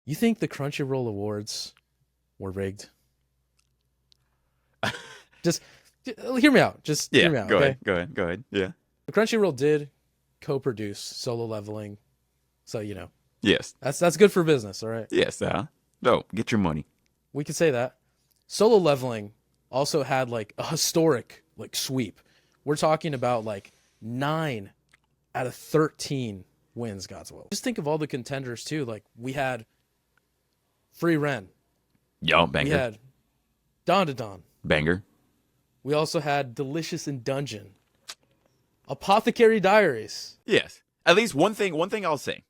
You think the Crunchyroll Awards were rigged? Just hear me out. Just hear Yeah, me out, go okay? ahead. Go ahead. Go ahead. Yeah. The Crunchyroll did co-produce Solo Leveling, so Yes. that's good for business. All right, Yes. No, get your money. we could say that. Solo Leveling also had like a historic like sweep. We're talking about like 9 out of 13 wins. God's will. Just think of all the contenders too. Like we had Free Ren, Yo, we banger. had Don to Don. Banger. We also had Delicious in Dungeon, Apothecary Diaries. Yes. At least one thing. One thing I'll say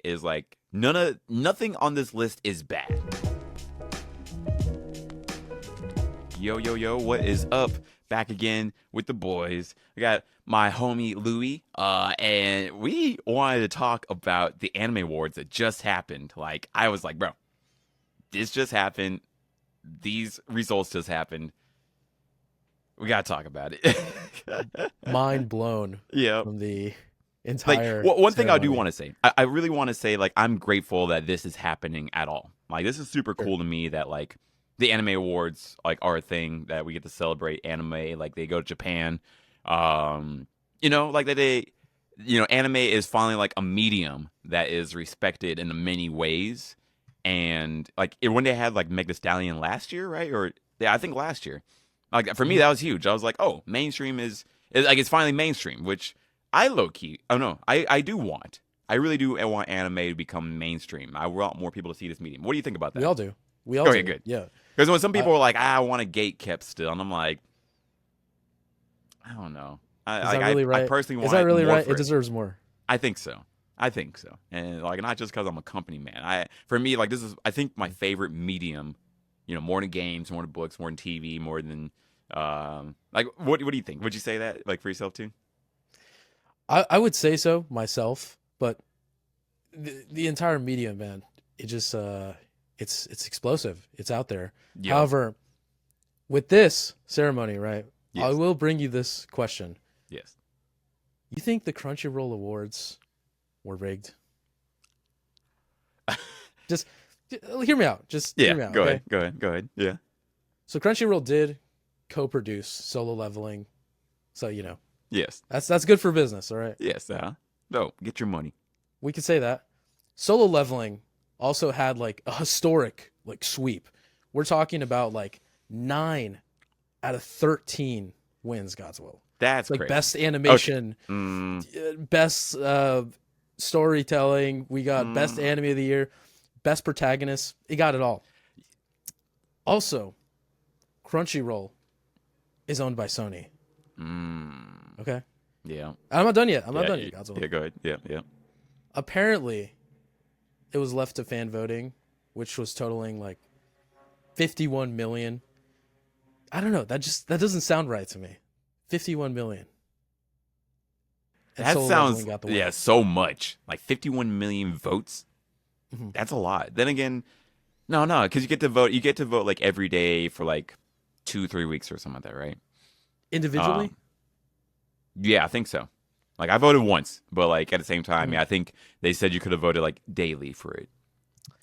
is like nothing on this list is bad. Yo, yo, yo, what is up? Back again with the boys. We got my homie Louie, and we wanted to talk about the anime awards that just happened. Like, I was like, bro, this just happened. These results just happened. We gotta talk about it. Mind blown Yeah. from the Like, entire one thing I do ceremony. want to say, I really want to say, like, I'm grateful that this is happening at all. Like, this is super Sure. cool to me that, like, the anime awards, like, are a thing that we get to celebrate anime. Like, they go to Japan. Like, anime is finally, like, a medium that is respected in many ways. And, like, when they had, like, Meg Thee Stallion last year, right? Or, yeah, I think last year. Like, for me, Mhm. that was huge. I was like, oh, mainstream is like, it's finally mainstream, which I low key, oh no, I do want. I really do want anime to become mainstream. I want more people to see this medium. What do you think about We that? all do. We all Okay, do. good. Yeah. Because when some Uh, people are like, I want a gate kept still, and I'm like, I don't know. is that really I right? personally Is that want really more right? for It it. deserves more. I think so. I think so. And like not just because I'm a company man. For me, like this is I think my favorite medium. More than games, more than books, more than TV, more than like what do you think? Would you say that like for yourself too? I would say so myself, but the entire media, man, it just it's explosive. It's out there. Yo, However, with this ceremony, right? I yes, will bring you this question. yes. You think the Crunchyroll Awards were rigged? Just hear me out. Just hear Yeah, me out, go okay? ahead, go ahead, go ahead. Yeah. So Crunchyroll did co-produce Solo Leveling, so Yes. that's good for business. All right, Yes. No, get your money. we could say that. Solo Leveling also had like a historic like sweep. We're talking about like 9 out of 13 wins. God's will. That's It's like crazy. best Okay. animation, Mm, best storytelling. We got best mm, anime of the year, best protagonist. It got it all. Also, Crunchyroll is owned by Sony. mm. Okay, Yeah. I'm not done yet. I'm not Yeah. done yet. God's will. Yeah. Go ahead. Yeah. Yeah. Apparently, it was left to fan voting, which was totaling like 51 million. I don't know. That doesn't sound right to me. 51 million. And That Solo Leveling sounds got the yeah win. so much. Like 51 million votes. Mhm. That's a lot. Then again, no, because you get to vote. You get to vote like every day for like 2-3 weeks or something like that, right? Individually? Um. Yeah, I think so. Like I voted once, but like at the same time, Mhm. yeah, I think they said you could have voted like daily for it,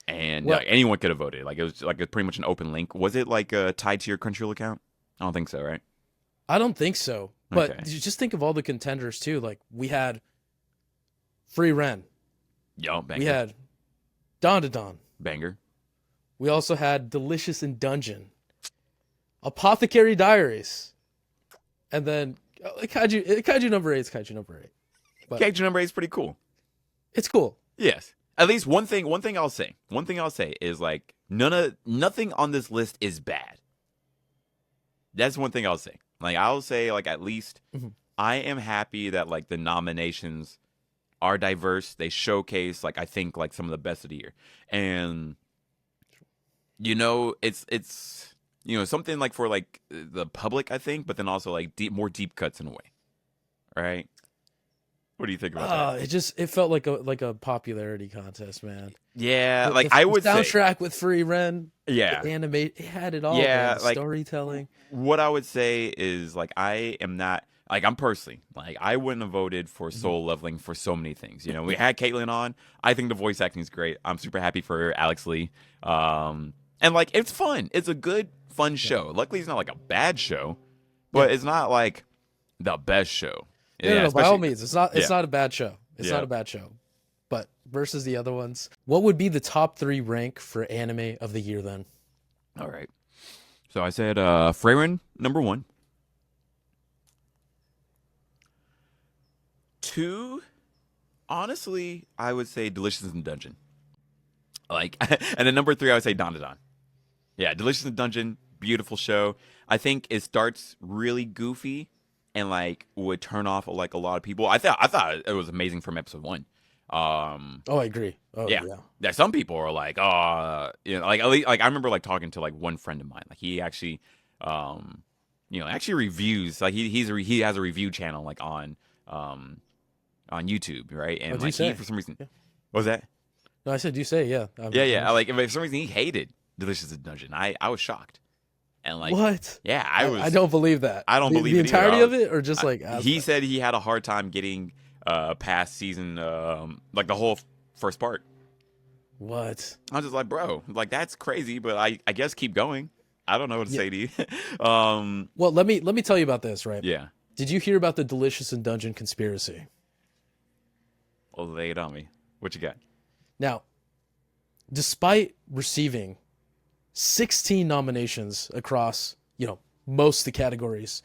and Well, anyone could have voted. Like it was like pretty much an open link. Was it like tied to your Crunchyroll account? I don't think so, right? I don't think so. But Okay. you just think of all the contenders too. Like we had Free Ren. Yo, We banger, had Don to Don. banger. We also had Delicious in Dungeon. Apothecary Diaries. And then Kaiju number 8 is Kaiju number 8. But Cage number 8 is pretty cool. it's cool. Yes. At least one thing. One thing I'll say is like nothing on this list is bad. That's one thing I'll say. Like I'll say like at least Mhm. I am happy that like the nominations are diverse. They showcase like I think like some of the best of the year. And it's something like for like the public I think, but then also like more deep cuts in a way. Right? What do you think about that? It felt like a popularity contest, man. Yeah, The, like the, I the would say soundtrack with Free Ren, yeah. the animate, it had it all, man. Yeah, The like storytelling. what I would say is like I am not like I'm personally like I wouldn't have voted for Soul Leveling for so many things. You know, we had Caitlyn on. I think the voice acting is great. I'm super happy for Alex Lee. And like it's fun. It's a good fun show. Luckily, it's not like a bad show, but Yeah. it's not like the best show. No, by all especially- means, it's not. It's yeah. not a bad show. It's Yeah. not a bad show. But versus the other ones, what would be the top 3 rank for anime of the year then? All right. So I said Freyrin number 1. 2, honestly, I would say Delicious in Dungeon. Like, and then number 3, I would say Dandadan. Yeah, Delicious in Dungeon, beautiful show. I think it starts really goofy and like would turn off like a lot of people. I thought it was amazing from episode 1. Oh, I agree. Oh, Yeah. yeah. Yeah, some people are like, you know, like at least, like I remember like talking to like one friend of mine. Like he actually, actually reviews. Like he has a review channel like on YouTube, right? And What'd you like say? he for some reason, Yeah. what was that? No, I said you say yeah. Yeah. Like for some reason he hated Delicious in Dungeon. I was shocked, and like What? yeah, I was. I don't believe that. I don't believe the it either. entirety I of was- it, or just like he said he had a hard time getting past season like the whole first part. What? I was just like, bro, like that's crazy, but I guess keep going. I don't know what to Yeah. say to you. Well, let me tell you about this. Right? Yeah. Did you hear about the Delicious in Dungeon conspiracy? Well, lay it on me. What you got? Now, despite receiving 16 nominations across, most of the categories,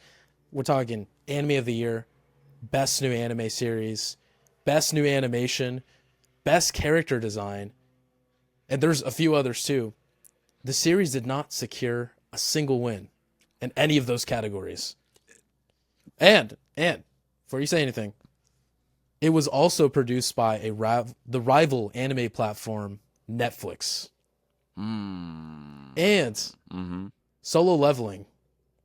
we're talking Anime of the Year, Best New Anime Series, Best New Animation, Best Character Design, and there's a few others too. The series did not secure a single win in any of those categories. And before you say anything, it was also produced by the rival anime platform Netflix. And Mm-hmm. Solo Leveling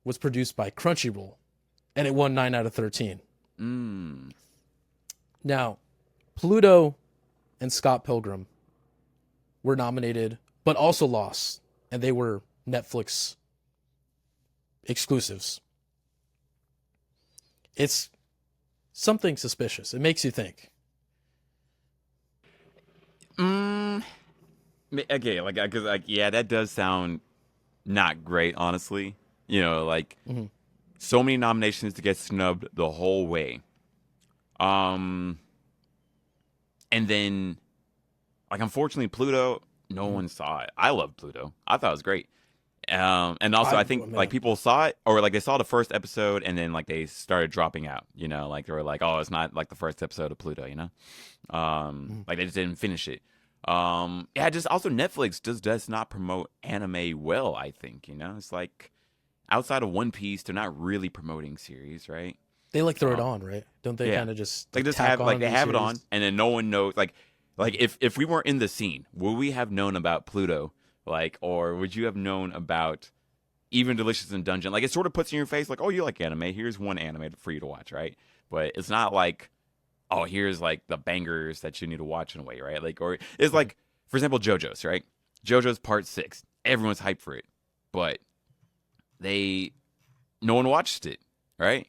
was produced by Crunchyroll, and it won 9 out of 13. Now, Pluto and Scott Pilgrim were nominated, but also lost, and they were Netflix exclusives. It's something suspicious. It makes you think. Okay, like, because like, yeah, that does sound not great, honestly. You know, like so many nominations to get snubbed the whole way. And then, like, unfortunately, Pluto, no one saw it. I love Pluto. I thought it was great. And also, I think man. like people saw it, or like they saw the first episode, and then like they started dropping out. You know, like they were like, "Oh, it's not like the first episode of Pluto." You know, like they just didn't finish it. Yeah, just also Netflix just does not promote anime well. I think it's like outside of One Piece, they're not really promoting series, right? They like throw it on, right? Don't they Yeah. kind of just Like just tack have like on they new have it series? on, and then no one knows. Like if we weren't in the scene, would we have known about Pluto? Like, or would you have known about even Delicious in Dungeon? Like, it sort of puts in your face, like, oh, you like anime. Here's one anime for you to watch, right? But it's not like, oh, here's like the bangers that you need to watch in a way, right? Like, or it's like, for example, JoJo's, right? JoJo's Part 6. Everyone's hyped for it, but no one watched it, right?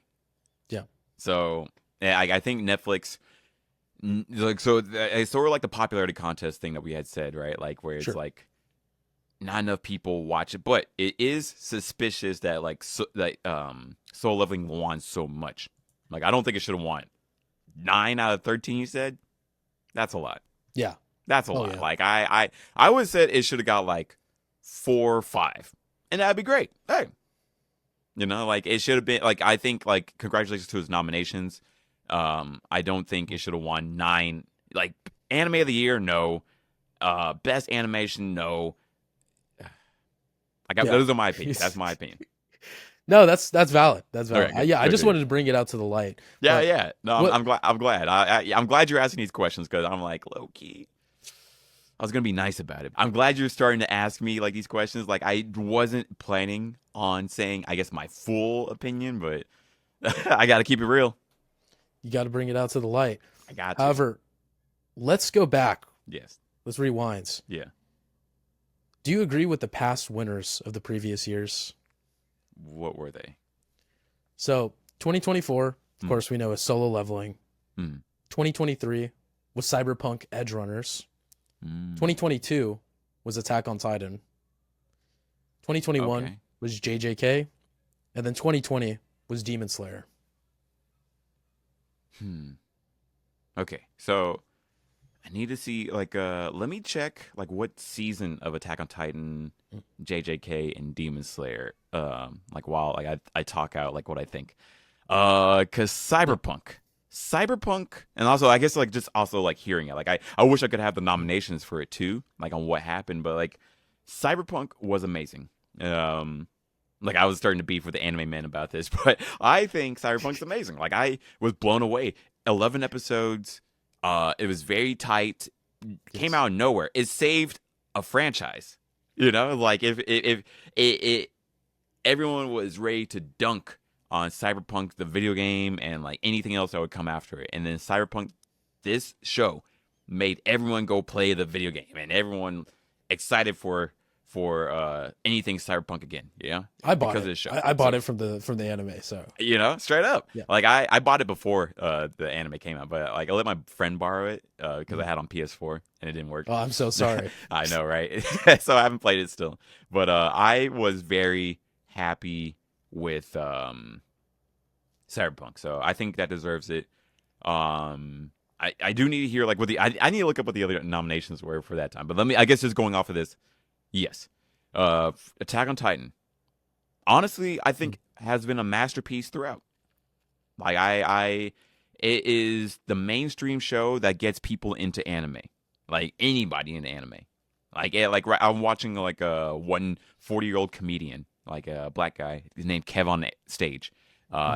Yeah. So yeah, I think Netflix, like, so it's sort of like the popularity contest thing that we had said, right? Like where it's Sure. like not enough people watch it, but it is suspicious that Soul Leveling won so much. Like, I don't think it should have won 9 out of 13. You said that's a lot. Yeah. That's a Oh, lot. yeah. Like I would have said it should have got like 4 or 5, and that'd be great. Hey, like it should have been like, I think, like, congratulations to his nominations. I don't think it should have won 9. Like, anime of the year, no. Best animation, no. Yeah. Those are my opinions. That's my opinion. No, that's valid. That's valid. Okay, good. Yeah, I Good, just good. wanted to bring it out to the light. Yeah, But yeah. No, what- I'm glad. I'm glad. I'm glad you're asking these questions, because I'm like, low key, I was gonna be nice about it. I'm glad you're starting to ask me like these questions. Like, I wasn't planning on saying, I guess, my full opinion, but I got to keep it real. You got to bring it out to the light. I got to. However, let's go back. Yes. Let's rewind. Yeah. Do you agree with the past winners of the previous years? What were they? So 2024, of course, we know is Solo Leveling. Mm. 2023 was Cyberpunk Edge Runners. 2022 was Attack on Titan. 2021 Okay. was JJK. And then 2020 was Demon Slayer. Okay, so I need to see let me check like what season of Attack on Titan, JJK, and Demon Slayer. Like while like I talk out like what I think. Cause Cyberpunk, and also I guess like just also like hearing it. Like I wish I could have the nominations for it too, like on what happened, but like Cyberpunk was amazing. Like I was starting to beef with the anime man about this, but I think Cyberpunk's amazing. Like I was blown away. 11 episodes. It was very tight. Came out of nowhere. It saved a franchise. You know, like if it everyone was ready to dunk on Cyberpunk the video game and like anything else that would come after it, and then Cyberpunk, this show, made everyone go play the video game and everyone excited for anything Cyberpunk again. You know, I bought because it. of the show. I bought it from the anime. So You know, straight up. Yeah. Like I bought it before the anime came out, but like I let my friend borrow it because I had it on PS4 and it didn't work. I'm so sorry. I know, right? So I haven't played it still, but I was very happy with Cyberpunk, so I think that deserves it. I do need to hear like what I need to look up what the other nominations were for that time, but I guess just going off of this, yes, Attack on Titan, honestly, I think has been a masterpiece throughout. Like it is the mainstream show that gets people into anime, like anybody into anime. I'm watching like a 40-year-old comedian, like a black guy. He's named Kev on stage.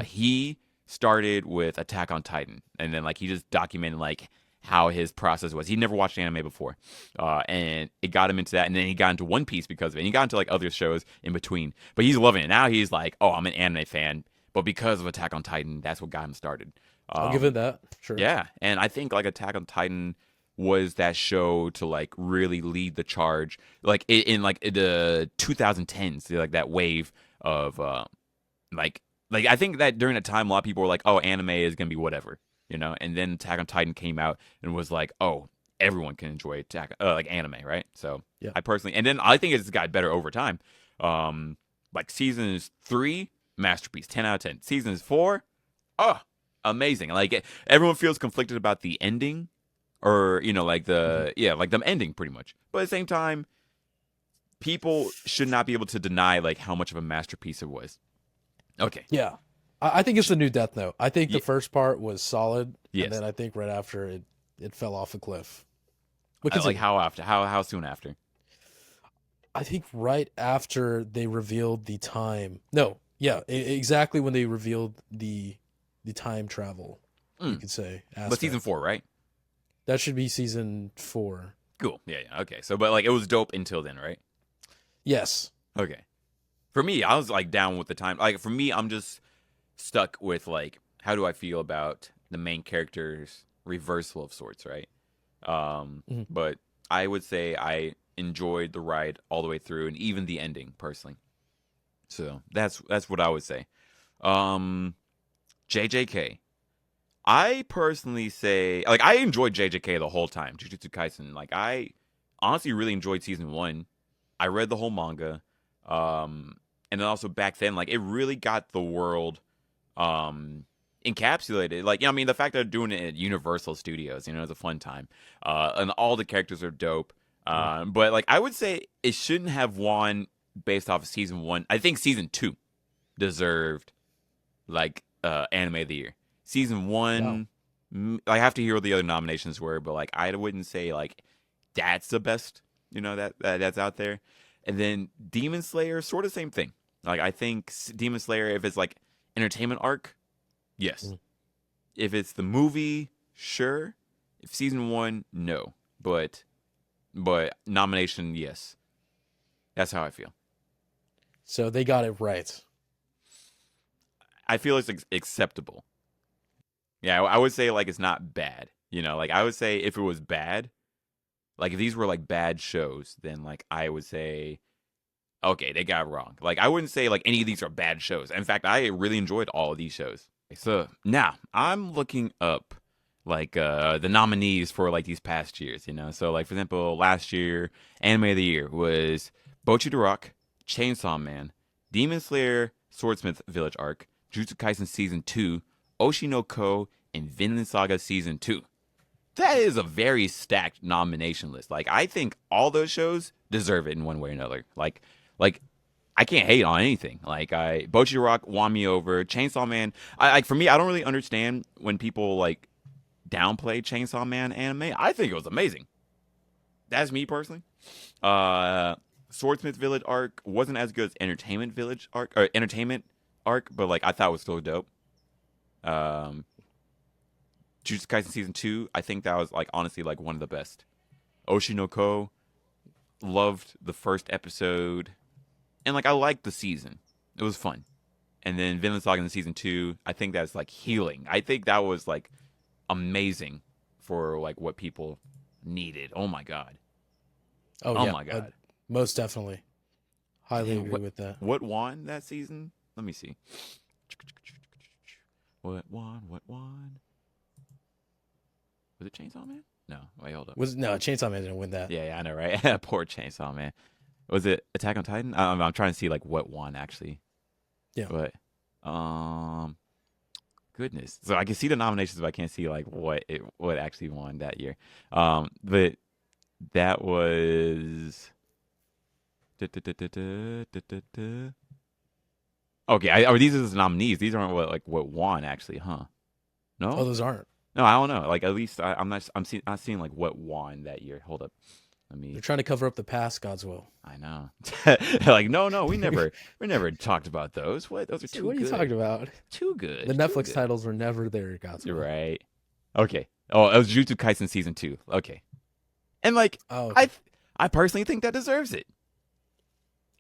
He started with Attack on Titan, and then like he just documented like how his process was. He never watched anime before, and it got him into that. And then he got into One Piece because of it. And he got into like other shows in between, but he's loving it now. He's like, oh, I'm an anime fan, but because of Attack on Titan, that's what got him started. I'll give it that. Sure. Yeah, and I think like Attack on Titan was that show to like really lead the charge, like in like the 2010s, like that wave of like I think that during that time a lot of people were like, oh, anime is gonna be whatever, you know, and then Attack on Titan came out and was like, oh, everyone can enjoy like anime, right? So Yeah. I personally, and then I think it's got better over time. Like seasons 3, masterpiece, 10 out of 10. Seasons 4, oh, amazing. Like everyone feels conflicted about the ending, or you know, like like the ending pretty much. But at the same time, people should not be able to deny like how much of a masterpiece it was. Okay. Yeah. I think it's the new Death Note. I think the Ye- first part was solid, Yes. and then I think right after it fell off a cliff. Like how soon after? I think right after they revealed the time. No, yeah, exactly when they revealed the time travel. You could say. But aspect. season 4, right? That should be season 4. Cool. Yeah. Okay. So, but like it was dope until then, right? Yes. Okay. For me, I was like down with the time. Like for me, I'm just stuck with like how do I feel about the main character's reversal of sorts, right? But I would say I enjoyed the ride all the way through and even the ending personally. So that's what I would say. JJK. I personally say like I enjoyed JJK the whole time. Jujutsu Kaisen. Like I honestly really enjoyed season 1. I read the whole manga. And then also back then, like it really got the world encapsulated. Like, you know, I mean, the fact that they're doing it at Universal Studios, you know, it's a fun time. And all the characters are dope. But like I would say it shouldn't have won based off of season 1. I think season 2 deserved like anime of the year. Season 1, I have to hear what the other nominations were, but like I wouldn't say like that's the best, you know, that's out there. And then Demon Slayer, sort of same thing. Like I think Demon Slayer, if it's like entertainment arc, yes. If it's the movie, sure. If season 1, no. But nomination, yes. That's how I feel. So they got it right. I feel it's acceptable. Yeah, I would say like it's not bad. You know, like I would say if it was bad, like if these were like bad shows, then like I would say, okay, they got it wrong. Like I wouldn't say like any of these are bad shows. In fact, I really enjoyed all of these shows. So now I'm looking up like the nominees for like these past years, So like for example, last year anime of the year was Bocchi the Rock, Chainsaw Man, Demon Slayer, Swordsmith Village Arc, Jujutsu Kaisen Season 2, Oshi no Ko, and Vinland Saga Season 2. That is a very stacked nomination list. Like I think all those shows deserve it in one way or another. Like I can't hate on anything. Like Bocchi Rock won me over. Chainsaw Man. For me, I don't really understand when people like downplay Chainsaw Man anime. I think it was amazing. That's me personally. Uh, Swordsmith Village arc wasn't as good as Entertainment Village arc or Entertainment arc, but like I thought it was still dope. Um, Jujutsu Kaisen season 2, I think that was like honestly like one of the best. Oshi no Ko, loved the first episode, and like I liked the season. It was fun. And then Vinland Saga in season 2, I think that's like healing. I think that was like amazing for like what people needed. Oh my god. Oh, Oh yeah, my god. most definitely. Highly Damn, agree with that. What won that season? Let me see. What won? What won? Was it Chainsaw Man? No. Wait, hold up. No, Chainsaw Man didn't win that. Yeah, I know, right? Poor Chainsaw Man. Was it Attack on Titan? I'm trying to see like what won actually. Yeah. But goodness. So I can see the nominations, but I can't see like what actually won that year. But that was okay. These are the nominees. These aren't what won actually, huh? No. Oh, those aren't. No, I don't know. Like at least I'm not seeing like what won that year. Hold up. They're trying to cover up the past, God's will. I know. Like no, we never talked about those. What? Those are too good. What are you talking about? Too good. The too Netflix good. titles were never there, God's will. You're right. Okay. Oh, it was Jujutsu Kaisen season 2. Okay. And like okay. I personally think that deserves it.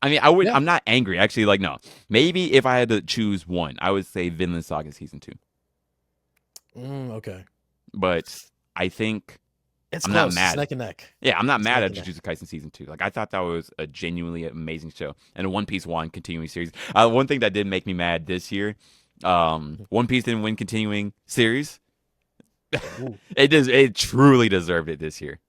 I mean, I would. Yeah. I'm not angry. Actually, like no. Maybe if I had to choose one, I would say Vinland Saga season 2. Okay. But I think It's I'm close. not mad. It's neck and neck. Yeah, I'm not mad at neck and Jujutsu Kaisen season 2. Like I thought that was a genuinely amazing show, and a One Piece won continuing series. One thing that did make me mad this year, One Piece didn't win continuing series. It truly deserved it this year.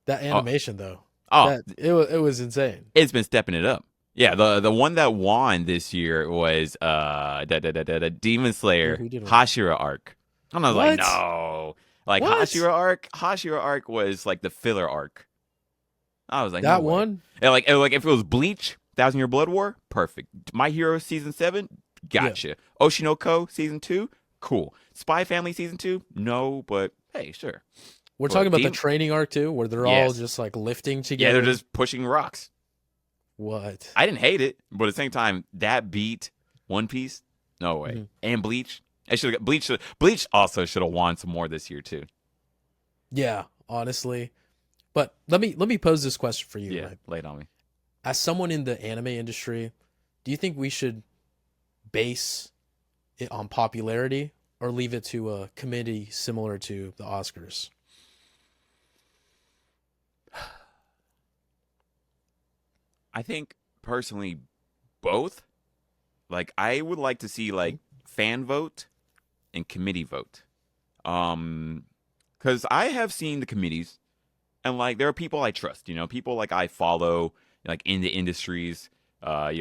That animation though. Oh, it was insane. It's been stepping it up. Yeah, the one that won this year was Demon Slayer Hashira arc. And I was like, no. Like what? Hashira arc was like the filler arc. I was like, that no way. one? And like if it was Bleach, 1,000 Year Blood War, perfect. My Hero season 7, gotcha. Yeah. Oshi no Ko season 2, cool. Spy Family season 2, no, but hey, sure. We're talking about the training arc too, where they're all just like lifting together. Yeah, they're just pushing rocks. What? I didn't hate it, but at the same time, that beat One Piece, no way. Mm-hmm. And Bleach. Bleach also should have won some more this year too. Yeah, honestly. But let me pose this question for you. Yeah, right? lay it on me. As someone in the anime industry, do you think we should base it on popularity or leave it to a committee similar to the Oscars? I think personally both. Like I would like to see like fan vote and committee vote. Cuz I have seen the committees and like there are people I trust, people like I follow like in the industries,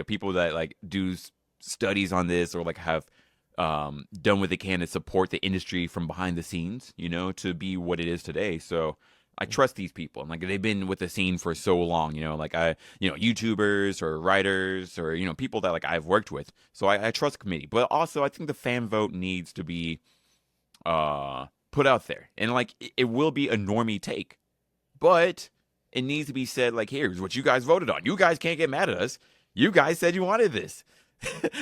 people that like do studies on this or like have done what they can to support the industry from behind the scenes, to be what it is today. So I trust these people, and like they've been with the scene for so long, like YouTubers or writers or people that like I've worked with. So I trust committee, but also I think the fan vote needs to be put out there, and like it will be a normie take, but it needs to be said like, here's what you guys voted on. You guys can't get mad at us. You guys said you wanted this,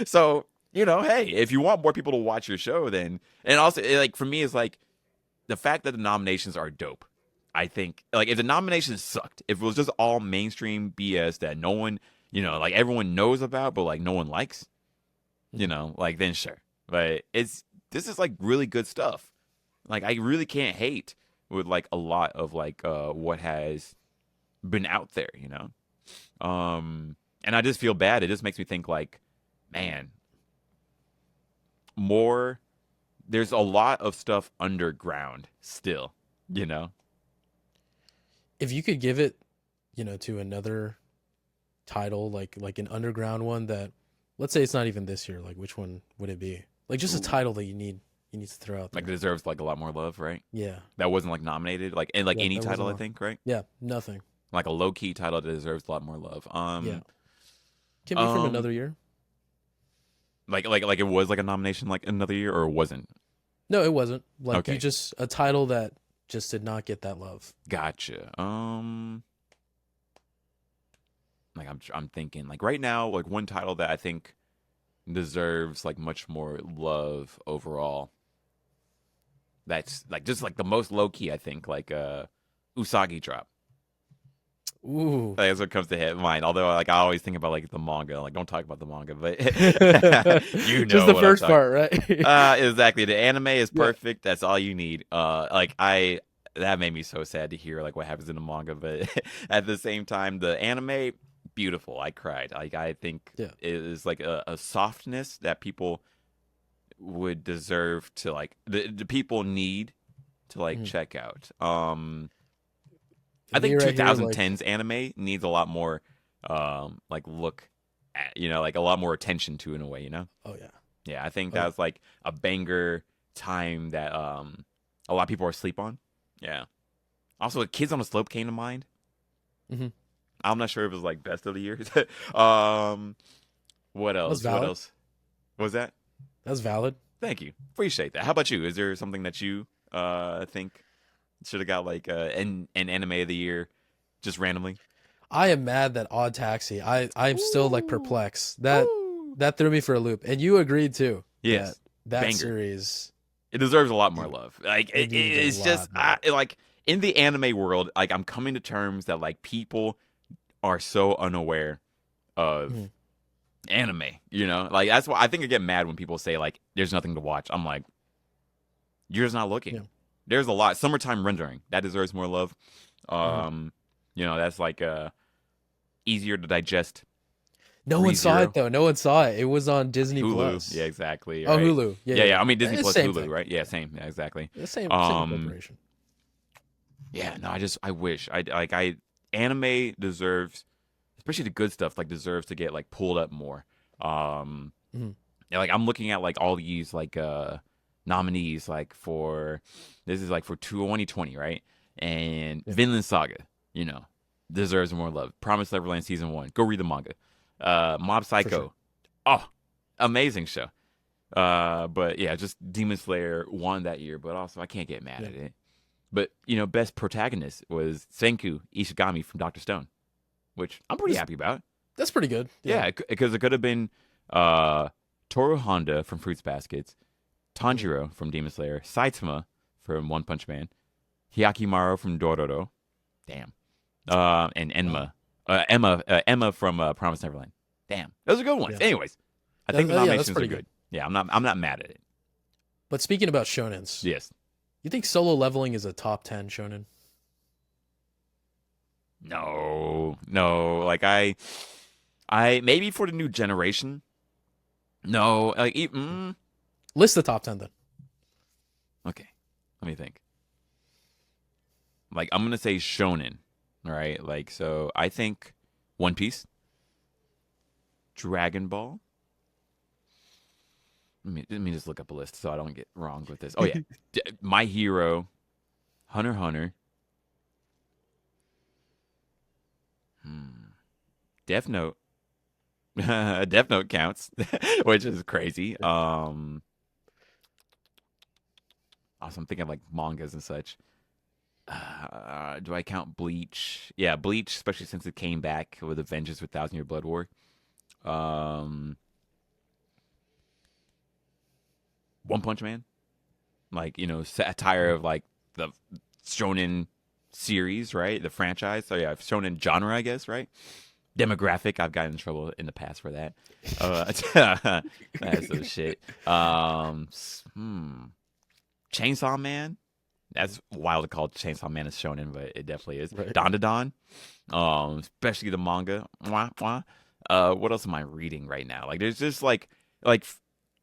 so hey, if you want more people to watch your show, then and also like for me, it's like the fact that the nominations are dope. I think like if the nominations sucked, if it was just all mainstream BS that no one, like everyone knows about, but like no one likes, like then sure. But this is like really good stuff. Like I really can't hate with like a lot of like what has been out there, and I just feel bad. It just makes me think like, man, more. There's a lot of stuff underground still. If you could give it, to another title, like an underground one that, let's say it's not even this year, like which one would it be? Like just a Ooh. title that you need to throw out there. Like deserves like a lot more love, right? Yeah. That wasn't like nominated, like in like Yeah, any that title, I wasn't think, right? Yeah, nothing. Like a low key title that deserves a lot more love. Yeah. Can be from another year. Like it was like a nomination like another year, or it wasn't. No, it wasn't. Like Okay. you just a title that just did not get that love. Gotcha. Like I'm thinking like right now, like one title that I think deserves like much more love overall. That's like just like the most low key, I think, like Usagi Drop. Ooh. That's what comes to head mind. Although like I always think about like the manga. Like don't talk about the manga, but you know Just the what first I'm talking- part, right? Exactly. The anime is Yeah. perfect. That's all you need. Like that made me so sad to hear like what happens in the manga, but at the same time, the anime beautiful. I cried. Like I think Yeah. it is like a softness that people would deserve to like the people need to like Mhm. check out. I think Me right here, like- 2010's anime needs a lot more like look at, like a lot more attention to in a way, Oh yeah. Yeah, I think Oh, yeah. that was like a banger time that a lot of people are asleep on. Yeah. Also, Kids on the Slope came to mind. Mhm. I'm not sure if it was like best of the year. What else? What valid. else? What was that? That's valid. Thank you. Appreciate that. How about you? Is there something that you think should have got like an anime of the year just randomly? I am mad that Odd Taxi. I'm still like perplexed. That Woo! that threw me for a loop, and you agreed too. Yes. That Banger. series. It deserves a lot more love. Like It needs it's a just lot like in the anime world, like I'm coming to terms that like people are so unaware of Mhm. anime. Like that's why I think I get mad when people say like there's nothing to watch. I'm like, you're just not looking. Yeah. There's a lot. Summertime Rendering that deserves more love. Mm-hmm. That's like easier to digest. No one saw ReZero. it though. No one saw it. It was on Disney Hulu. Plus. Yeah, exactly. Oh, right. Hulu. Yeah. I mean Disney It's Plus same Hulu, thing. right? Yeah, same. Yeah, exactly. The same Um, corporation. Yeah, no, I wish anime deserves, especially the good stuff, like deserves to get like pulled up more. Mhm. Yeah, like I'm looking at like all these like nominees like this is like for 2020, right? And Yeah. Vinland Saga, deserves more love. Promised Neverland season 1. Go read the manga. Mob Psycho. sure. Oh, amazing show. But yeah, just Demon Slayer won that year, but also I can't get mad Yeah. at it. But best protagonist was Senku Ishigami from Dr. Stone, which I'm pretty This- happy about. That's pretty good. Yeah, because it could have been Toru Honda from Fruits Baskets, Tanjiro from Demon Slayer, Saitama from One Punch Man, Hyakimaru from Dororo, damn, and Emma from Promised Neverland. Damn, those are good ones. Yeah. Anyways, I That- think the yeah, that's nominations are pretty good. good. Yeah, I'm not mad at it. But speaking about shonens, Yes. you think Solo Leveling is a top 10 shonen? No. Like I maybe for the new generation. No, like List the top 10 then. okay. Let me think. Like I'm gonna say shonen, right? Like so, I think One Piece, Dragon Ball. Let me just look up a list so I don't get wrong with this. Oh yeah, My Hero, Hunter x Hunter. Death Note. Death Note counts, which is crazy. Also, I'm thinking like mangas and such. Do I count Bleach? Yeah, Bleach, especially since it came back with Avengers with Thousand Year Blood War. One Punch Man, like satire of like the shonen series, right? The franchise. So yeah, shonen genre, I guess, right? Demographic. I've gotten in trouble in the past for that. That's some shit. Chainsaw Man. That's wild to call Chainsaw Man a shonen, but it definitely is. Right. Dandadan. Especially the manga. What else am I reading right now? Like, there's just like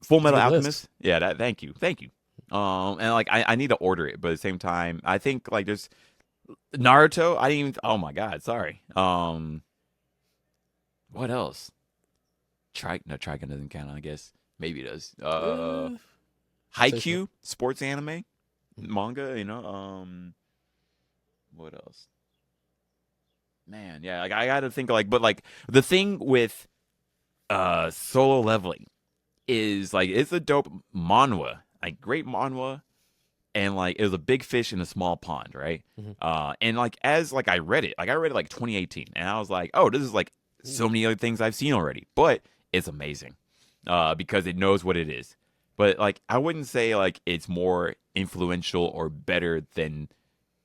Full It's a Metal good list. Alchemist. Yeah, that. Thank you. And like I need to order it, but at the same time, I think like there's Naruto. I didn't even. Oh my god, sorry. What else? No, Trigun doesn't count. I guess maybe it does. I'd say so. Haikyuu, sports anime, manga. What else? Man, yeah, like I gotta think like, but like the thing with Solo Leveling is like it's a dope manhwa, like great manhwa, and like it was a big fish in a small pond, right? Mhm. And like as like I read it, like 2018, and I was like, oh, this is like so many other things I've seen already, but it's amazing, because it knows what it is. But like I wouldn't say like it's more influential or better than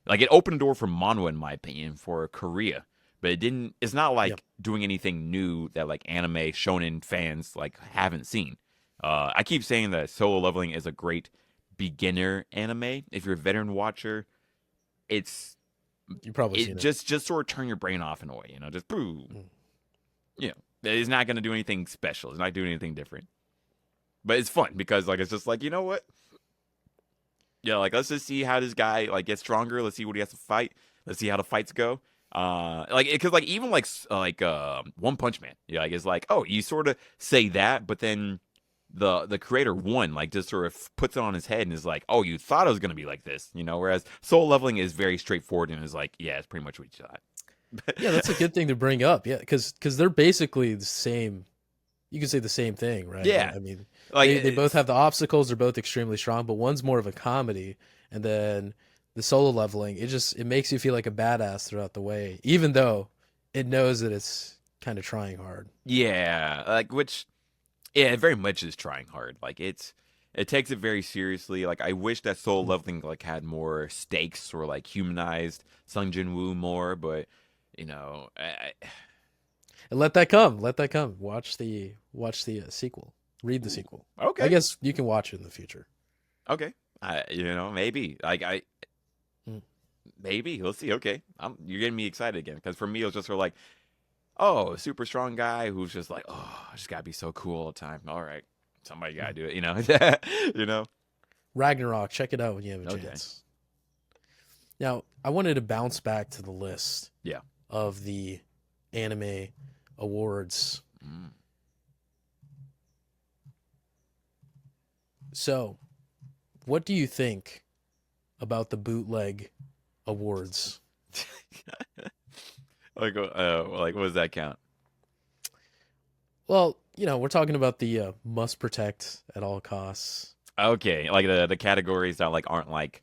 like it opened a door for manhwa in my opinion for Korea, but it didn't. It's not Yep. like doing anything new that like anime shonen fans like haven't seen. I keep saying that Solo Leveling is a great beginner anime. If you're a veteran watcher, it's You probably it seen it. just sort of turn your brain off in a way. Just boom. Mm. It's not gonna do anything special. It's not doing anything different. But it's fun because like it's just like you know what? Yeah, like let's just see how this guy like gets stronger. Let's see what he has to fight. Let's see how the fights go. Like because like even like One Punch Man, yeah, like it's like oh you sort of say that, but then the creator one like just sort of puts it on his head and is like oh you thought it was gonna be like this, whereas Soul Leveling is very straightforward and is like yeah it's pretty much what you Yeah, thought. that's a good thing to bring up. Yeah, because they're basically the same. You could say the same thing, right? Yeah, I mean, like they both it's have the obstacles. They're both extremely strong, but one's more of a comedy, and then the solo leveling. It makes you feel like a badass throughout the way, even though it knows that it's kind of trying hard. yeah like which yeah it very much is trying hard. Like it takes it very seriously. Like I wish that Soul Mm. Leveling like had more stakes or like humanized Sung Jin Woo more, but And let that come. Let that come. Watch the sequel. Read the ooh, sequel. I okay. guess you can watch it in the future. Okay. Maybe. Like Mm. maybe. Let's see. Okay. You're getting me excited again because for me it was just sort of like, oh, a super strong guy who's just like, oh, I just gotta be so cool all the time. All right. Somebody gotta Mm. do it, you know? Ragnarok. Check it out when you have a Okay. chance. Now, I wanted to bounce back to the list Yeah. of the anime awards. Mm. So, what do you think about the bootleg awards? Like what does that count? Well, we're talking about the must protect at all costs. Okay. Like the categories that like aren't like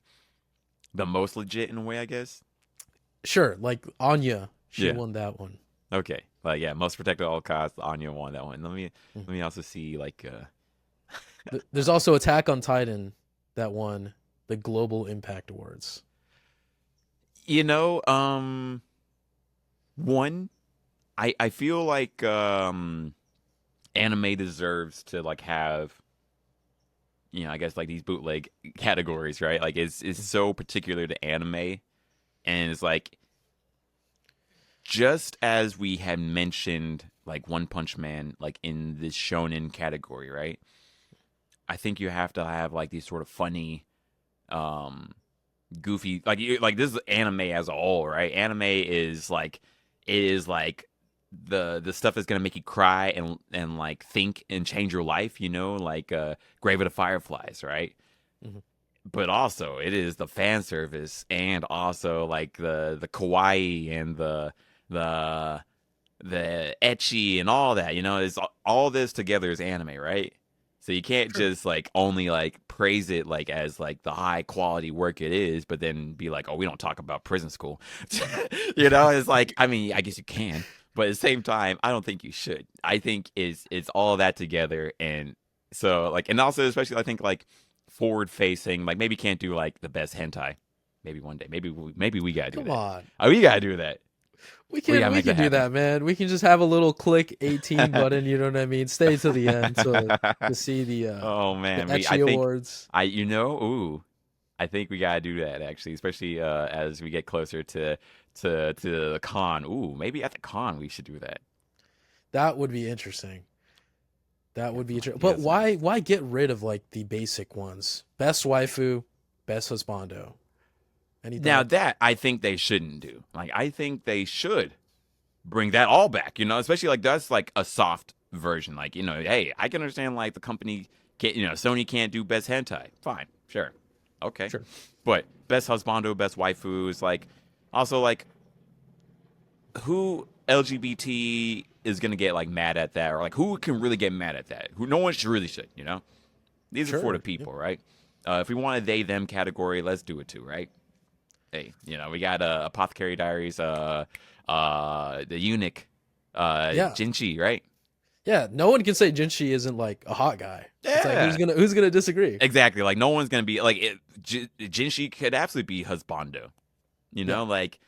the most legit in a way, I guess. Sure, like Anya, she Yeah. won that one. Okay. Like yeah, most protected at all costs. Anya won that one. Let me Mhm. let me also see like There's also Attack on Titan that won the Global Impact Awards. you know, one, I feel like anime deserves to like have I guess like these bootleg categories, right? Like it's Mm. so particular to anime and it's like just as we had mentioned like One Punch Man like in this shonen category, right? I think you have to have like these sort of funny um goofy like this is anime as a whole, right? Anime is like it is like the stuff that's gonna make you cry and like think and change your life, like Grave of the Fireflies, right? Mhm. But also it is the fan service and also like the kawaii and the the etchy and all that, is all this together is anime, right? So you can't Sure. just like only like praise it like as like the high quality work it is, but then be like, oh, we don't talk about prison school. It's like I mean, I guess you can, but at the same time, I don't think you should. I think it's all that together, and so like, and also especially I think like forward facing, like maybe can't do like the best hentai. Maybe one day, maybe we gotta do Come that. on. Oh, we gotta do that. We We can gotta we make that can do happen. that, man. We can just have a little click 18 button, you know what I mean? Stay to the end to see Oh the man, I Etchy think Awards. ooh, I think we gotta do that actually, especially as we get closer to the con. Ooh, maybe at the con we should do that. That would be interesting. That would be Definitely. but Yes, why get rid of like the basic ones? Best waifu, best husbando. Any now thoughts? that I think they shouldn't do. Like I think they should bring that all back. Especially like that's like a soft version. Like hey, I can understand like the company can't, Sony can't do best hentai. Fine, sure, okay, Sure. but best husbando, best waifu is like also like who LGBT is gonna get like mad at that, or like who can really get mad at that? Who no one should really should. These are for the Sure. Yeah. people, right? If we want a they them category, let's do it too, right? Hey, we got Apothecary Diaries, the eunuch, Yeah. Jinchi, right? Yeah. No one can say Jinshi isn't like a hot guy. It's like Yeah, who's gonna disagree? exactly. Like no one's gonna be like Jinchi could absolutely be husbando, Yeah. like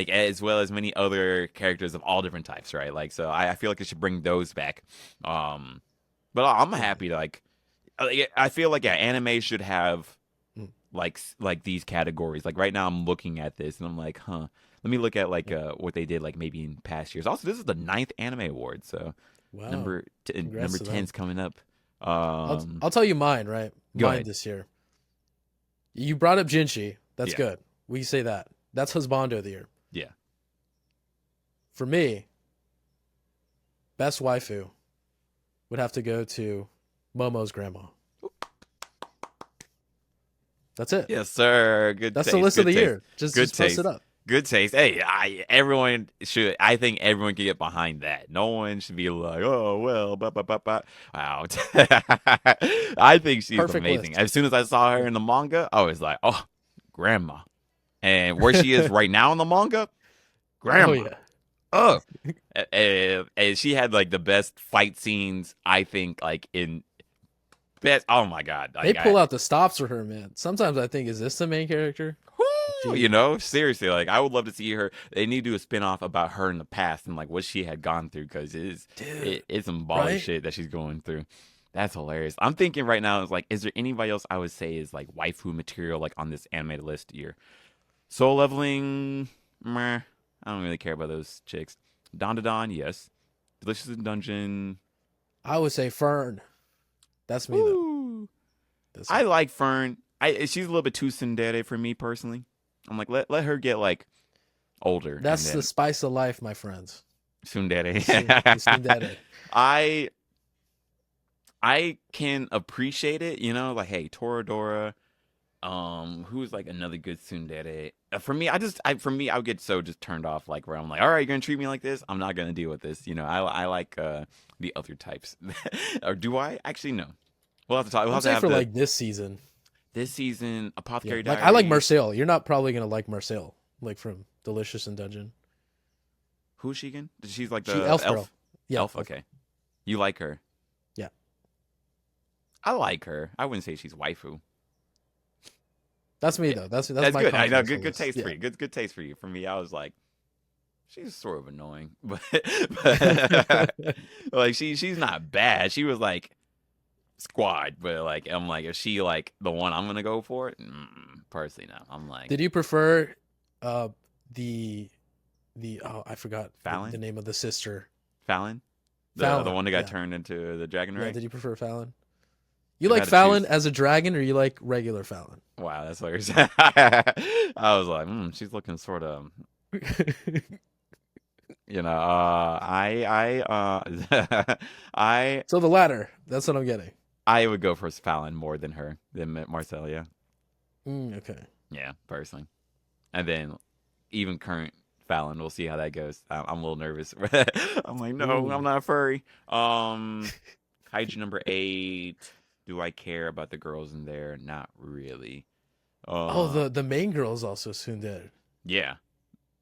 as well as many other characters of all different types, right? Like so, I feel like it should bring those back. But I'm happy to I feel like anime should have Mm. like these categories. Like right now, I'm looking at this and I'm like, huh. Let me look at like what they did like maybe in past years. Also, this is the 9th anime award, so Wow. number Congrats number to them. 10's coming up. I'll tell you mine, right? Go Mine ahead. this year. You brought up Jinshi. That's Yeah. good. We say that. That's husbando of the year. Yeah. For me, best waifu would have to go to Momo's grandma. That's it. Yes, sir. Good. That's taste. the list Good of the taste. year. Just Good post taste. it up. Good taste. Hey, everyone should. I think everyone can get behind that. No one should be like, oh well, Wow. I think she's Perfect amazing. list. As soon as I saw her in the manga, I was like, oh, grandma. And where she is right now in the manga, grandma. Oh yeah. Oh, and she had like the best fight scenes. I think like in best. Oh my god, They like, pull out the stops for her, man. Sometimes I think, is this the main character? Whoo, seriously, like I would love to see her. They need to do a spin-off about her in the past and like what she had gone through because Dude, it's some baller right? shit that she's going through. That's hilarious. I'm thinking right now is like, is there anybody else I would say is like waifu material like on this animated list here? Soul Leveling, meh. I don't really care about those chicks. Don, yes. Delicious in Dungeon. I would say Fern. That's me though. Woo. That's I me. like Fern. She's a little bit too tsundere for me personally. I'm like, let her get like older. That's and the then spice of life, my friends. tsundere. Tsundere. I can appreciate it, like hey, Toradora, who's like another good tsundere. For me, I would get so just turned off like where I'm like, all right, you're gonna treat me like this. I'm not gonna deal with this. I like the other types. Or do I? Actually no. We'll have to talk. We'll I'm have to saying have for like this season. this season Yeah. Apothecary Like Diaries. I like Marcel. You're not probably gonna like Marcel, like from Delicious in Dungeon. Who's she again? She's like the She elf elf. girl. Yeah. Elf. Okay. You like her? Yeah. I like her. I wouldn't say she's waifu. That's me though. That's That's my good. I know. controversial Good list. taste for Yeah. you. Good taste for you. For me, I was like, she's sort of annoying, but, like she's not bad. She was like squad, but like I'm like, is she like the one I'm gonna go for? Personally, no. I'm like Did you prefer the oh, I forgot Fallon? the name of the sister. Fallon, the Fallon, one that got yeah. turned into the dragon Yeah, ray. did you prefer Fallon? You If I like had to Fallon choose- as a dragon, or you like regular Fallon? Wow, that's what you're saying. I was like, she's looking sort of. I So the latter. That's what I'm getting. I would go for Fallon more than her than Marcelia. Okay. Yeah, personally. And then even current Fallon, we'll see how that goes. I'm a little nervous. I'm like, no, Ooh. I'm not a furry. Kaiju number 8. Do I care about the girls in there? Not really. Oh, the main girl is also soon dead. Yeah.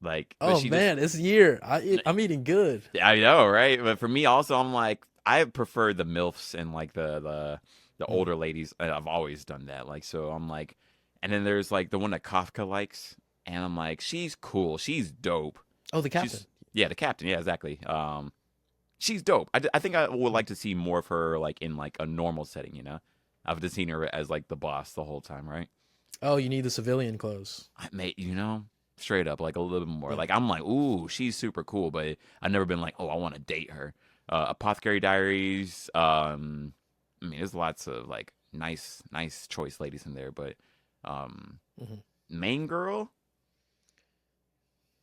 Like, but Oh she man, it's a year. I'm eating good. I know, right? But for me, also, I'm like, I prefer the milfs and like the older ladies. I've always done that. Like, so I'm like, and then there's like the one that Kafka likes, and I'm like, she's cool, she's dope. Oh, the captain. Yeah, the captain. Yeah, exactly. She's dope. I think I would like to see more of her like in like a normal setting. I've just seen her as like the boss the whole time, right? Oh, you need the civilian clothes. I may, straight up like a little bit more. Yeah. Like I'm like, ooh, she's super cool, but I've never been like, oh, I want to date her. Apothecary Diaries. I mean, there's lots of like nice choice ladies in there, but Mhm. main girl,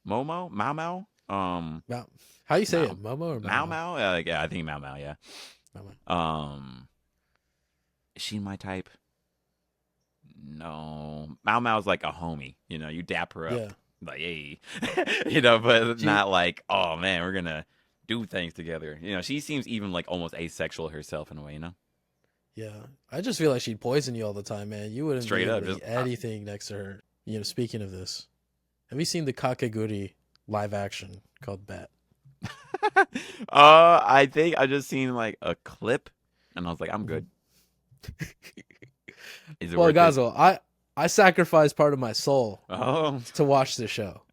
Momo, Mao Mao, Mao. How you say Mao it? Momo or Mao Mao? Mao. Yeah, I think Mao Mao. Yeah. Mao. Is she my type? No, Mao Mao's like a homie. You know, you dap her up, Yeah. like hey, you know, but She. not like oh man, we're gonna do things together. You know, she seems even like almost asexual herself in a way. You know, Yeah. I just feel like she'd poison you all the time, man. You wouldn't be straight able up, to just eat anything next to her. Speaking of this, have you seen the Kakeguri live action called Bat? I think I just seen like a clip, and I was like, I'm Mhm. good. Is it Well, worth it? Gazo, I sacrificed part of my soul Oh, to watch this show,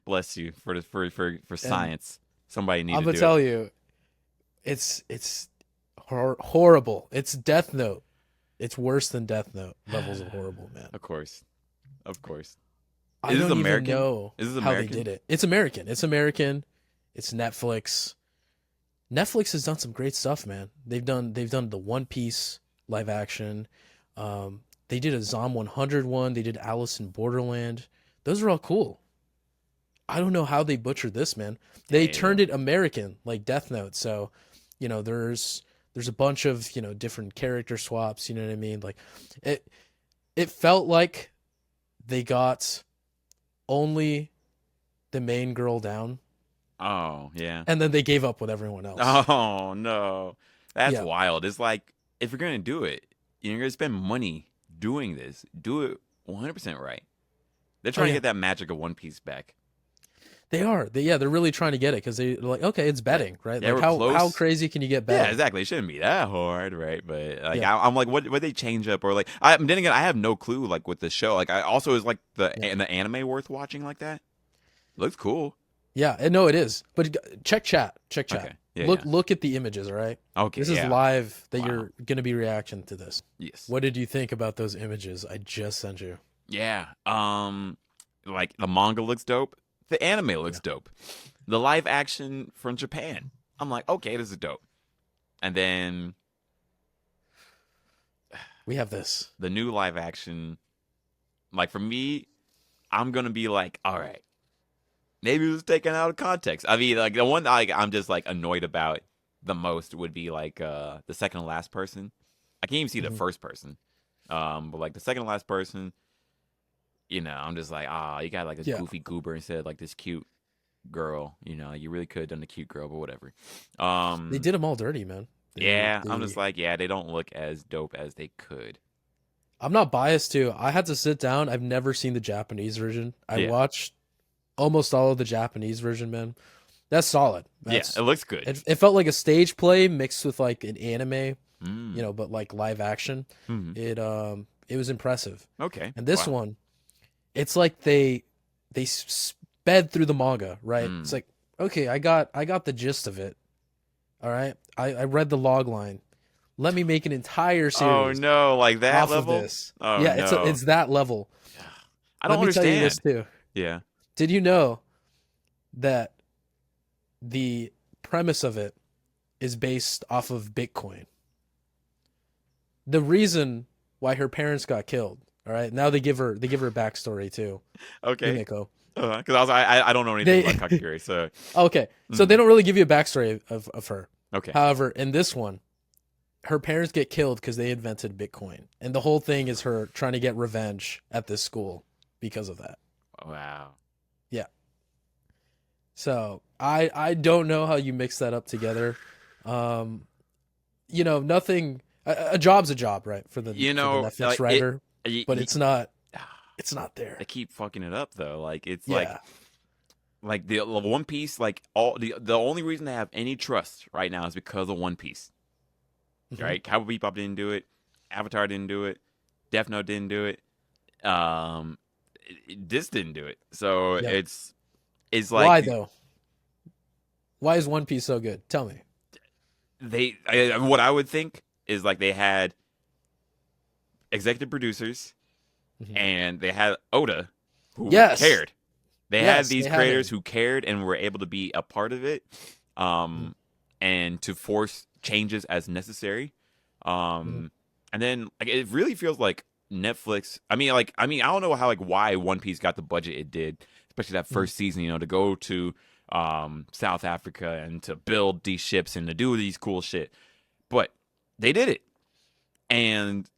bless you for the for and science. Somebody need I'm to gonna do it. tell you, it's horrible. It's Death Note. It's worse than Death Note levels of horrible, man. Of course, of course. I Is this don't even American? know Is this how they American? did it. It's American. It's American. It's Netflix. Netflix has done some great stuff, man. They've done the One Piece live action. They did a Zom 100 one. They did Alice in Borderland. Those are all cool. I don't know how they butchered this, man. They turned Damn. it American, like Death Note. So, there's a bunch of different character swaps. You know what I mean? Like, it it felt like they got only the main girl down, Oh yeah. and then they gave up with everyone else. Oh no, that's Yeah. wild. It's like if you're gonna do it, you're gonna spend money doing this. Do it 100% right. They're Oh trying to yeah. get that magic of One Piece back. They are. They're really trying to get it because they're like, okay, it's Yeah, betting, right? they Like were how close. crazy can you get Yeah, betting? exactly. It shouldn't be that hard, right? But like, Yeah. I'm like, what they change up or like? Then again, I have no clue. Like with the show, like I also is like Yeah. the anime worth watching like that. Looks cool. Yeah. And no, it is. But check chat. Check chat. Okay. Yeah. Look at the images, all right? Yeah. Okay. This is Yeah. live that Wow. you're gonna be reacting to this. Yes. What did you think about those images I just sent you? Yeah. Like the manga looks dope. The anime looks Yeah. dope. The live action from Japan. I'm like, okay, this is dope. And then We have this. the new live action, like for me, I'm gonna be like, all right, maybe it was taken out of context. I mean, like the one I'm just like annoyed about the most would be like the second to last person. I can't even see the Mhm. first person. But like the second to last person, I'm just like, you got like this Yeah. goofy goober instead of like this cute girl. You really could have done the cute girl, but whatever. They did them all dirty, man. Yeah, I'm They just like, yeah, they don't look as dope as they could. I'm not biased too. I had to sit down. I've never seen the Japanese version. I Yeah. watched almost all of the Japanese version, man. That's solid. Yeah, it looks good. It felt like a stage play mixed with like an anime, Mm. but like live action. Mhm. It was impressive. Okay. And this Wow. one, it's like they sped through the manga, right? Mm. It's like, okay, I got the gist of it. All right. I read the log line. Let me make an entire Oh series no, like that off level? of this. Oh Yeah, no. it's that level. I don't Let me tell you this understand. too. Yeah. Did you know that the premise of it is based off of Bitcoin? The reason why her parents got killed. All right. Now they give her a backstory too. Okay. Himeko. Because I don't know anything They about Kakiguri, so okay. So they don't really give you a backstory of her. okay. However, in this one, her parents get killed because they invented Bitcoin, and the whole thing is her trying to get revenge at this school because of that. Wow. Yeah. So I don't know how you mix that up together. Nothing. A job's a job, right? For the Netflix like writer, it, but y- it's not. It's not they there. keep fucking it up though. Like it's Yeah. like the One Piece, like all the only reason they have any trust right now is because of One Piece. Mhm. Right? Cowboy Bebop didn't do it. Avatar didn't do it. Death Note didn't do it. This didn't do it. So Yeah. it's like Why though? Why is One Piece so good? Tell me. what I would think is like they had executive producers Mhm. and they had Oda who Yes. cared. They had Yes, these they had creators him. who cared and were able to be a part of it. and to force changes as necessary. Mhm. And then like it really feels like Netflix. I don't know how like why One Piece got the budget it did, especially that Mhm. first season. To go to South Africa and to build these ships and to do these cool shit, but they did it, and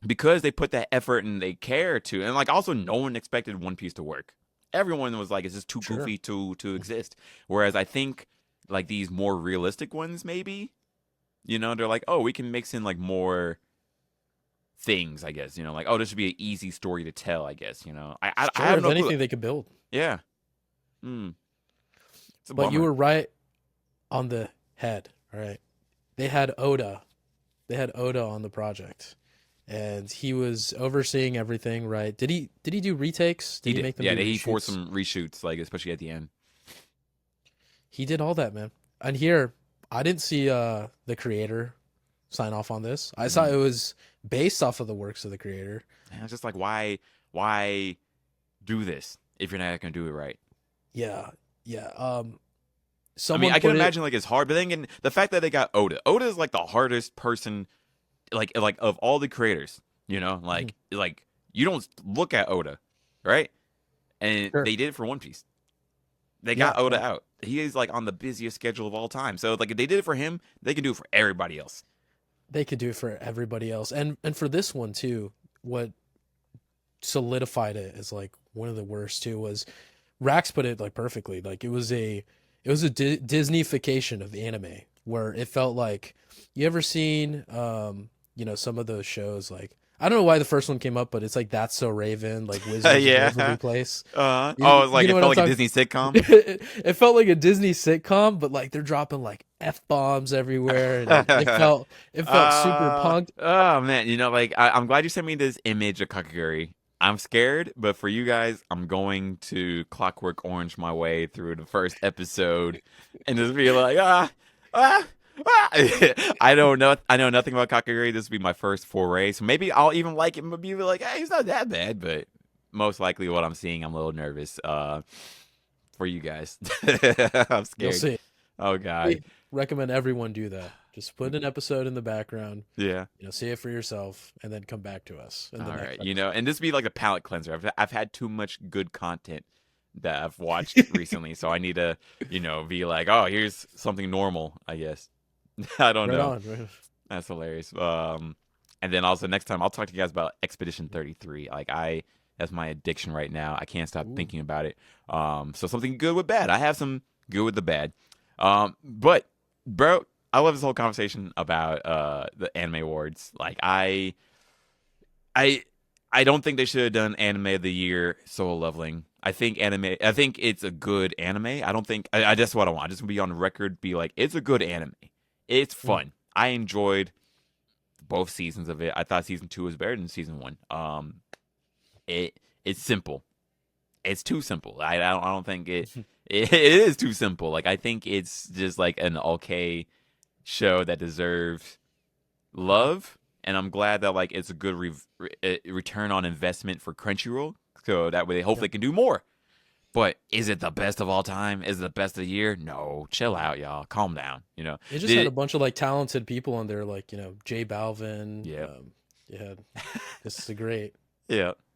because they put that effort and they care to, and like also no one expected One Piece to work. Everyone was like, "Is this too Sure. goofy to exist?" Whereas I think like these more realistic ones, maybe they're like, "Oh, we can mix in like more things." I guess like, "Oh, this should be an easy story to tell." I guess I Sure. have If no clue. anything, they could build. Yeah, mm, it's a But you bummer. were right on the head. All right. They had Oda. They had Oda on the project, and he was overseeing everything. Right? Did he do retakes? Did He he did, make them yeah. do He forced reshoots? some reshoots, like especially at the end. He did all that, man. And here, I didn't see the creator sign off on this. I saw Hmm. it was based off of the works of the creator. And it's just like, why do this if you're not gonna do it right? Yeah, yeah. I mean, Someone I can put it. imagine like it's hard, but then again, the fact that they got Oda. Oda is like the hardest person, like of all the creators. Mhm. Like you don't look at Oda, right? And Sure. they did it for One Piece. They Yeah, got Oda yeah. out. He is like on the busiest schedule of all time. So like if they did it for him, they can do it for everybody else. They could do it for everybody else, and for this one too. What solidified it as like one of the worst too was Rax put it like perfectly. Like it was a Disneyfication of the anime where it felt like you ever seen some of those shows like I don't know why the first one came up, but it's like That's So Raven, like Wizards of Yeah. Waverly Place. Oh, it's like You know it what felt I'm like a talking? Disney sitcom. It felt like a Disney sitcom, but like they're dropping like f bombs everywhere, and it felt super punked. Oh man, like I'm glad you sent me this image of Kakaguri. I'm scared, but for you guys, I'm going to Clockwork Orange my way through the first episode and just be like, ah. I don't know. I know nothing about Kakaguri. This will be my first foray, so maybe I'll even like him. Be like, hey, he's not that bad. But most likely, what I'm seeing, I'm a little nervous. For you guys, I'm You'll scared. see. Oh I God, recommend everyone do that. Just put an episode in the background, yeah. see it for yourself, and then come back to us in All the next right, episode. and this be like a palate cleanser. I've had too much good content that I've watched recently, so I need to, be like, oh, here's something normal, I guess. I don't Right know. on. Right on. That's hilarious. And then also next time I'll talk to you guys about Expedition 33. Like that's my addiction right now. I can't stop Ooh. thinking about it. So something good with bad. I have some good with the bad. But bro, I love this whole conversation about the anime awards. Like I I don't think they should have done anime of the year Solo Leveling. I think it's a good anime. I don't think I that's what I want. I just want to be on record, be like, it's a good anime. It's Mm. fun. I enjoyed both seasons of it. I thought season 2 was better than season 1. It's simple. It's too simple. I don't think it is too simple. Like I think it's just like an okay show that deserves love, and I'm glad that like it's a good return on investment for Crunchyroll, so that way they hopefully Yep. can do more. But is it the best of all time? Is it the best of the year? No, chill out, y'all. Calm down. It just had Did a bunch of like talented people on there, like Jay Balvin. yeah, Yeah, this is a great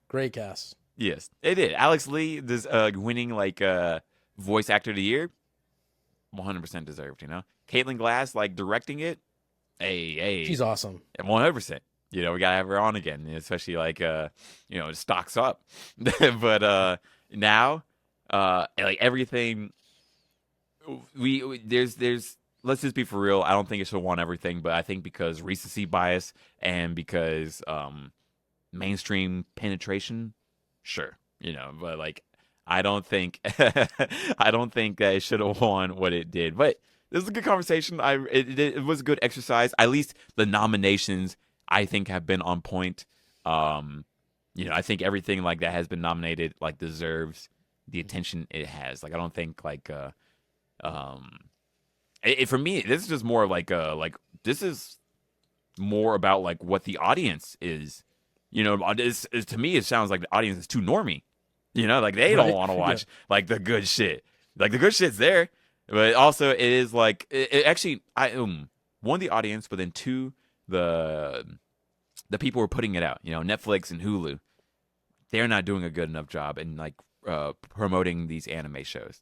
great cast. yes, it did. Alex Lee, this winning like voice actor of the year, 100% deserved. Caitlin Glass like directing it. Hey, She's awesome. 100%. We gotta have her on again, especially like stocks up. But now, like everything, there's let's just be for real. I don't think it should have won everything, but I think because recency bias and because mainstream penetration, sure, but like I don't think I don't think that it should have won what it did. But this is a good conversation. It was a good exercise. At least the nominations I think have been on point. I think everything like that has been nominated like deserves the attention it has. Like I don't think like um for me this is just more like this is more about like what the audience is. To me it sounds like the audience is too normy. Like they don't Right? want to Yeah. watch like the good shit. Like the good shit's there. But also, it is like it actually, I one the audience, but then two the people who are putting it out. You know, Netflix and Hulu. They're not doing a good enough job in like promoting these anime shows.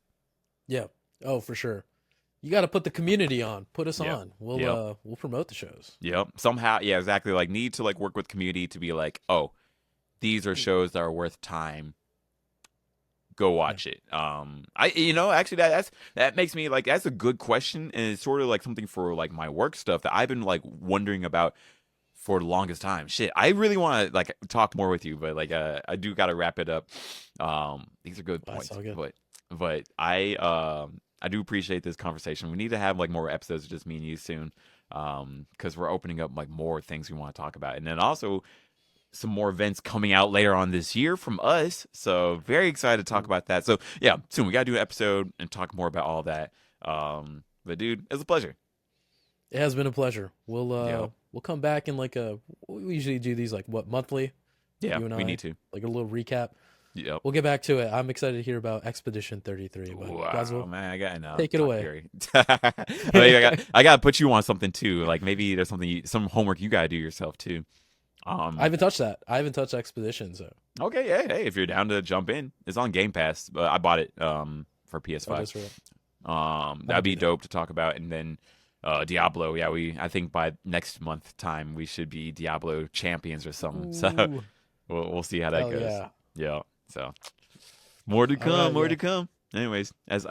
Yeah. Oh, for sure. You got to put the community on. Put us Yep. on. We'll Yep. we'll promote the shows. Yep. Somehow, yeah, exactly. Like need to like work with community to be like, oh, these are shows that are worth time. Go watch it. Actually that makes me like that's a good question, and it's sort of like something for like my work stuff that I've been like wondering about for the longest time. Shit, I really want to like talk more with you, but like I do got to wrap it up. These are good That's points, all good. but I do appreciate this conversation. We need to have like more episodes of just me and you soon, because we're opening up like more things we want to talk about, and then also some more events coming out later on this year from us. So very excited to talk about that. So yeah, soon we gotta do an episode and talk more about all that. But dude, it's a pleasure. It has been a pleasure. Yep. We'll come back in we usually do these like what, monthly? Yeah, You and we I, need to. like a little recap. Yep. We'll get back to it. I'm excited to hear about Expedition 33. But Wow, guys, man, I got no. take it Top away. Fury. I got to put you on something too. Like maybe there's some homework you got to do yourself too. I haven't touched that. I haven't touched Expedition, so Okay, yeah, hey, if you're down to jump in, it's on Game Pass. But I bought it for oh, PS5. that's right. That'd be do that. dope to talk about. And then Diablo, yeah, I think by next month time we should be Diablo champions or something. So Ooh, we'll see how that hell goes. yeah. Yeah. So more to All come, right, more yeah. to come. Anyways, as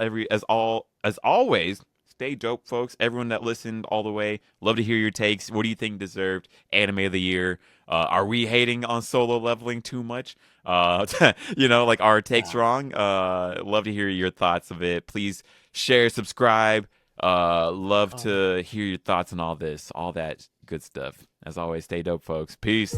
always, stay dope, folks. Everyone that listened all the way, love to hear your takes. What do you think deserved anime of the year? Are we hating on Solo Leveling too much? Like our takes Nah. wrong. Love to hear your thoughts of it. Please share, subscribe. Love Um, to hear your thoughts on all this, all that good stuff. As always, stay dope, folks. Peace.